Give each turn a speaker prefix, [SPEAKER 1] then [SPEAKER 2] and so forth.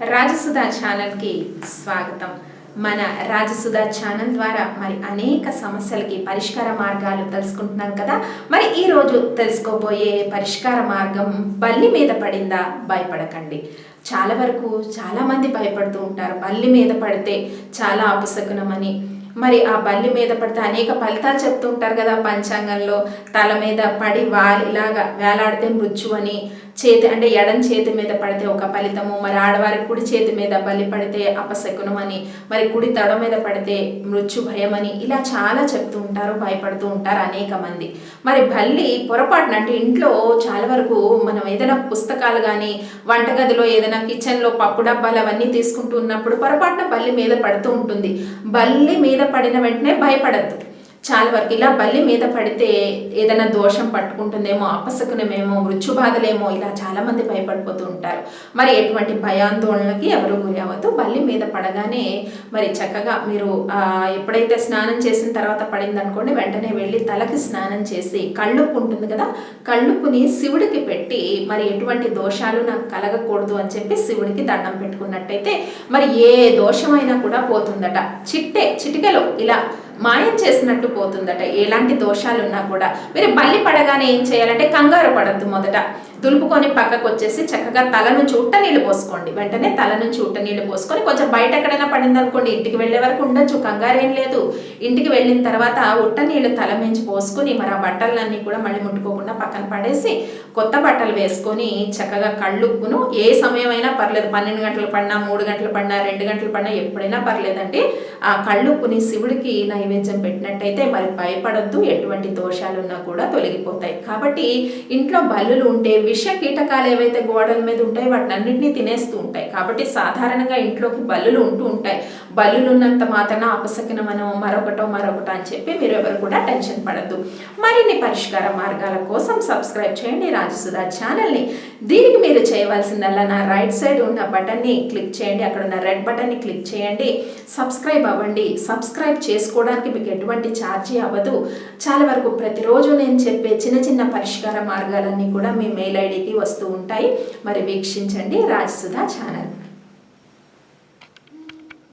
[SPEAKER 1] రాజసుధా ఛానల్కి స్వాగతం. మన రాజసుధా ఛానల్ ద్వారా మరి అనేక సమస్యలకి పరిష్కార మార్గాలు తెలుసుకుంటున్నాం కదా. మరి ఈరోజు తెలుసుకోబోయే పరిష్కార మార్గం బల్లి మీద పడిందా భయపడకండి. చాలా వరకు చాలామంది భయపడుతూ ఉంటారు, బల్లి మీద పడితే చాలా అపశకునమని. మరి ఆ బల్లి మీద పడితే అనేక ఫలితాలు చెప్తూ ఉంటారు కదా పంచాంగంలో. తల మీద పడి ఇలాగా వేలాడితే మృత్యు అని, చేతి అంటే ఎడం చేతి మీద పడితే ఒక ఫలితము, మరి ఆడవారికి కుడి చేతి మీద బల్లి పడితే అపశకునం అని, మరి కుడి తొడ మీద పడితే మృత్యు భయం అని, ఇలా చాలా చెప్తూ ఉంటారు, భయపడుతూ ఉంటారు అనేక మంది. మరి బల్లి పొరపాటున అంటే ఇంట్లో చాలా వరకు మనం ఏదైనా పుస్తకాలు కానీ వంటగదిలో ఏదైనా కిచెన్లో పప్పు డబ్బాలు అవన్నీ తీసుకుంటూ ఉన్నప్పుడు పొరపాటున బల్లి మీద పడుతూ ఉంటుంది. బల్లి మీద పడిన వెంటనే భయపడద్దు. చాలా వరకు ఇలా బల్లి మీద పడితే ఏదైనా దోషం పట్టుకుంటుందేమో, అపశకునమేమో, మృత్యుబాధలేమో, ఇలా చాలామంది భయపడిపోతూ ఉంటారు. మరి ఎటువంటి భయాందోళనకి ఎవరు గురి అవ్వద్దు. బల్లి మీద పడగానే మరి చక్కగా మీరు ఎప్పుడైతే స్నానం చేసిన తర్వాత పడింది అనుకోండి, వెంటనే వెళ్ళి తలకి స్నానం చేసి కళ్ళుప్పు ఉంటుంది కదా, కళ్ళుప్పుని శివుడికి పెట్టి మరి ఎటువంటి దోషాలు నాకు కలగకూడదు అని చెప్పి శివుడికి దండం పెట్టుకున్నట్టయితే మరి ఏ దోషమైనా కూడా పోతుందట. చిటికెలో ఇలా మాయం చేసినట్టు పోతుందట. ఎలాంటి దోషాలు ఉన్నా కూడా మీరు బల్లి పడగానే ఏం చేయాలంటే కంగారు పడద్దు. మొదట దులుపుకొని పక్కకు వచ్చేసి చక్కగా తల నుంచి ఉట్ట నీళ్ళు పోసుకోండి. వెంటనే తల నుంచి ఉట్ట నీళ్ళు పోసుకొని కొంచెం బయట ఎక్కడైనా పడింది అనుకోండి, ఇంటికి వెళ్ళే వరకు ఉండొచ్చు, కంగారేం లేదు. ఇంటికి వెళ్ళిన తర్వాత ఉట్ట నీళ్ళు తల మించి పోసుకొని మరి ఆ బట్టలన్నీ కూడా మళ్ళీ ముట్టుకోకుండా పక్కన పడేసి కొత్త బట్టలు వేసుకొని చక్కగా కళ్ళుప్పును ఏ సమయం అయినా పర్లేదు, 12 గంటలు పడినా, 3 గంటలు పడినా, 2 గంటలు పడినా, ఎప్పుడైనా పర్లేదండి. ఆ కళ్ళుప్పుని శివుడికి నైవేద్యం పెట్టినట్టయితే మరి భయపడద్దు. ఎటువంటి దోషాలున్నా కూడా తొలగిపోతాయి. కాబట్టి ఇంట్లో బల్లులు ఉంటే విష కీటకాలు ఏవైతే గోడల మీద ఉంటాయో వాటిని అన్నింటినీ తినేస్తూ ఉంటాయి. కాబట్టి సాధారణంగా ఇంట్లోకి బల్లులు ఉంటూ ఉంటాయి. బల్లులు ఉన్నంత మాత్రాన అపశకునమనో మరొకటో అని చెప్పి మీరు ఎవరు కూడా టెన్షన్ పడద్దు. మరిన్ని పరిష్కార మార్గాల కోసం సబ్స్క్రైబ్ చేయండి రాజసుధా ఛానల్ని. దీనికి మీరు చేయవలసిందల్లా నా రైట్ సైడ్ ఉన్న బటన్ని క్లిక్ చేయండి, అక్కడ ఉన్న రెడ్ బటన్ని క్లిక్ చేయండి, సబ్స్క్రైబ్ అవ్వండి. సబ్స్క్రైబ్ చేసుకోవడానికి మీకు ఎటువంటి ఛార్జీ అవ్వదు. చాలా వరకు ప్రతిరోజు నేను చెప్పే చిన్న చిన్న పరిష్కార మార్గాలన్నీ కూడా మీ మెయిల్ ఐడికి వస్తూ ఉంటాయి. మరి వీక్షించండి రాజసుధా ఛానల్.